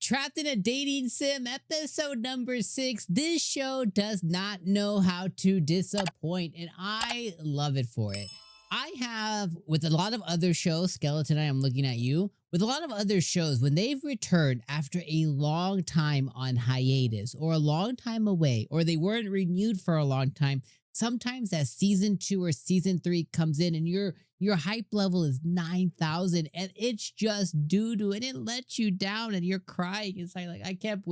Trapped in a Dating Sim, episode number 6. This show does not know how to disappoint, and I love it for it. I have, with a lot of other shows, Skeleton, I'm looking at you, with a lot of other shows, when they've returned after a long time on hiatus, or a long time away, or they weren't renewed for a long time, sometimes that season 2 or season 3 comes in and your hype level is 9,000 and it's just doo-doo and it lets you down and you're crying. It's like I can't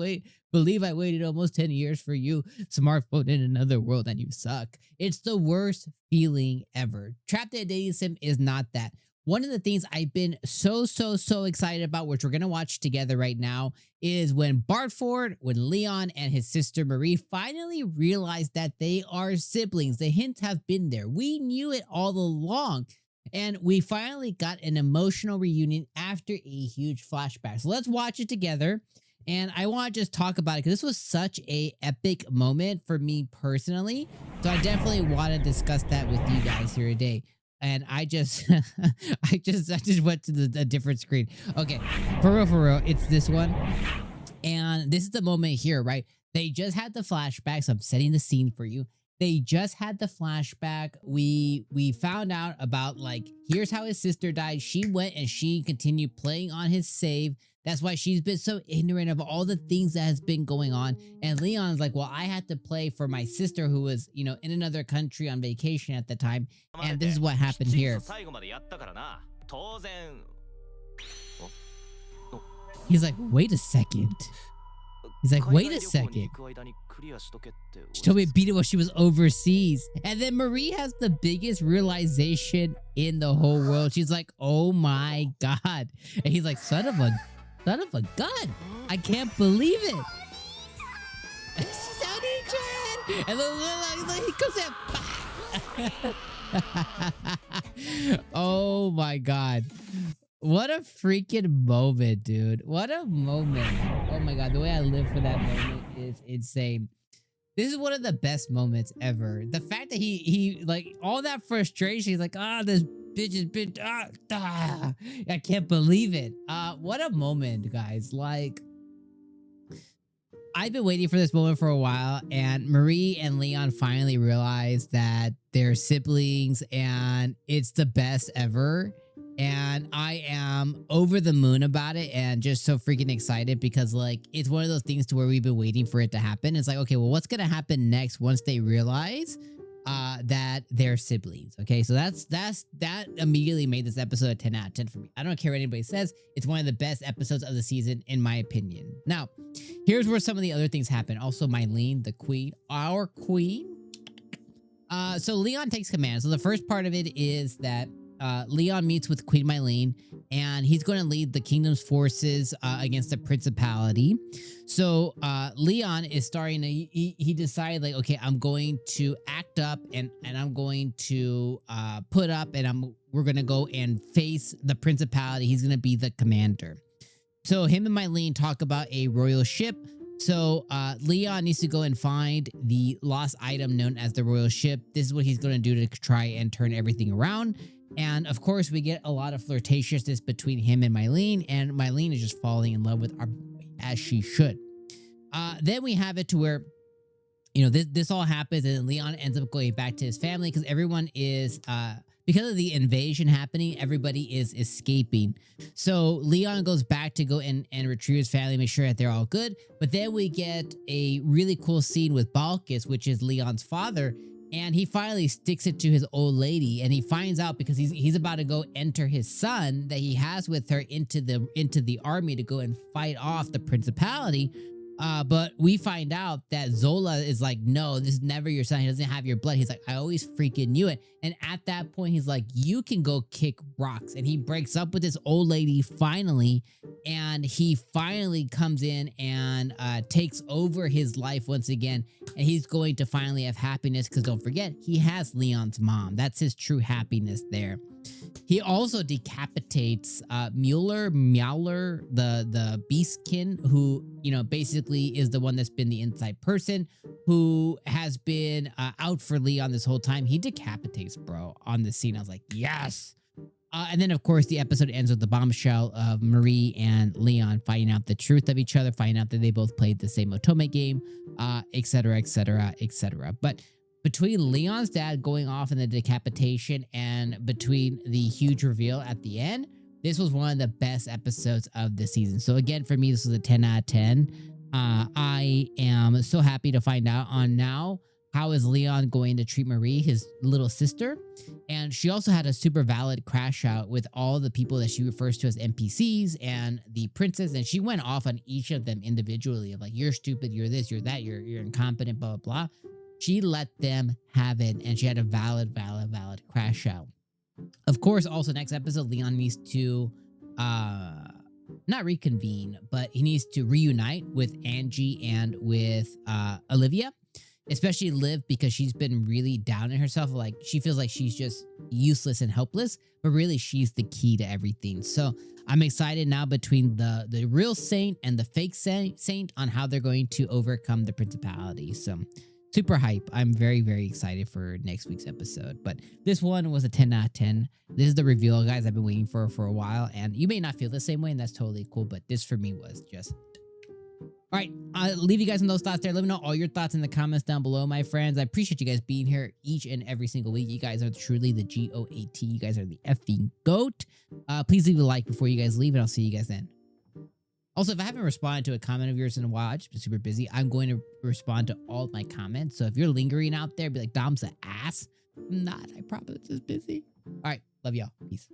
believe I waited almost 10 years for you, smartphone in another world, and you suck. It's the worst feeling ever. Trapped in a Dating Sim is not that. One of the things I've been so excited about, which we're going to watch together right now, is when Bartford, when Leon and his sister Marie finally realized that they are siblings. The hints have been there. We knew it all along. And we finally got an emotional reunion after a huge flashback. So let's watch it together. And I want to just talk about it because this was such a epic moment for me personally. So I definitely want to discuss that with you guys here today. And I just, I just went to a different screen. Okay, for real, it's this one. And this is the moment here, right? They just had the flashbacks. I'm setting the scene for you. They just had the flashback. We found out about, like, here's how his sister died. She went and she continued playing on his save. That's why she's been so ignorant of all the things that has been going on. And Leon's like, well, I had to play for my sister who was, you know, in another country on vacation at the time. And this is what happened here. He's like, wait a second. He's like, wait a second. She told me to beat it while she was overseas. And then Marie has the biggest realization in the whole world. She's like, oh my God. And he's like, son of a gun. I can't believe it. She's out here, and look, he comes out. Oh my God. What a freaking moment, dude. What a moment. Oh my God. The way I live for that moment is insane. This is one of the best moments ever. The fact that he like all that frustration, he's like, this bitch has been, I can't believe it. What a moment, guys. Like, I've been waiting for this moment for a while, and Marie and Leon finally realized that they're siblings, and it's the best ever. And I am over the moon about it and just so freaking excited because, like, it's one of those things to where we've been waiting for it to happen. It's like, okay, well, what's going to happen next once they realize that they're siblings? Okay, so that immediately made this episode a 10 out of 10 for me. I don't care what anybody says. It's one of the best episodes of the season, in my opinion. Now, here's where some of the other things happen. Also, Miauler, the queen, our queen. So Leon takes command. So the first part of it is that Leon meets with Queen Miauler, and he's going to lead the kingdom's forces against the principality. So Leon is starting to, he decided, like, okay, I'm going to act up and I'm going to put up and we're going to go and face the principality. He's going to be the commander. So him and Miauler talk about a royal ship. So Leon needs to go and find the lost item known as the royal ship. This is what he's going to do to try and turn everything around. And of course, we get a lot of flirtatiousness between him and Miauler, and Miauler is just falling in love with our boy, as she should. Then we have it to where, you know, this all happens, and Leon ends up going back to his family because everyone is, because of the invasion happening, everybody is escaping. So Leon goes back to go and retrieve his family, make sure that they're all good. But then we get a really cool scene with _𝐒𝐴𝐽, which is Leon's father. And he finally sticks it to his old lady, and he finds out because he's about to go enter his son that he has with her into the army to go and fight off the principality. But we find out that Zola is like, no, this is never your son. He doesn't have your blood. He's like, I always freaking knew it. And at that point, he's like, you can go kick rocks. And he breaks up with this old lady finally. And he finally comes in and takes over his life once again. And he's going to finally have happiness because don't forget, he has Leon's mom. That's his true happiness there. He also decapitates Miauler, the beastkin, who, you know, basically is the one that's been the inside person, who has been out for Leon this whole time. He decapitates, bro, on the scene. I was like, yes. And then, of course, the episode ends with the bombshell of Marie and Leon finding out the truth of each other, finding out that they both played the same Otome game, etc., etc., etc. But between Leon's dad going off in the decapitation and between the huge reveal at the end, this was one of the best episodes of the season. So again, for me, this was a 10 out of 10. I am so happy to find out on now how is Leon going to treat Marie, his little sister. And she also had a super valid crash out with all the people that she refers to as NPCs and the princess. And she went off on each of them individually of like, you're stupid, you're this, you're that, you're incompetent, blah, blah, blah. She let them have it. And she had a valid crash out. Of course, also next episode, Leon needs to, not reconvene, but he needs to reunite with Angie and with Olivia. Especially Liv, because she's been really down on herself. Like, she feels like she's just useless and helpless, but really she's the key to everything. So I'm excited now between the real saint and the fake saint on how they're going to overcome the principality. So super hype. I'm very excited for next week's episode. But this one was a 10 out of 10. This is the reveal, guys, I've been waiting for a while. And you may not feel the same way, and that's totally cool. But this for me was just... All right, I'll leave you guys in those thoughts there. Let me know all your thoughts in the comments down below, my friends. I appreciate you guys being here each and every single week. You guys are truly the GOAT. You guys are the effing GOAT. Please leave a like before you guys leave, and I'll see you guys then. Also, if I haven't responded to a comment of yours in a while, I've just been super busy. I'm going to respond to all of my comments. So if you're lingering out there, be like, Dom's an ass. I'm not. I probably just busy. All right, love y'all. Peace.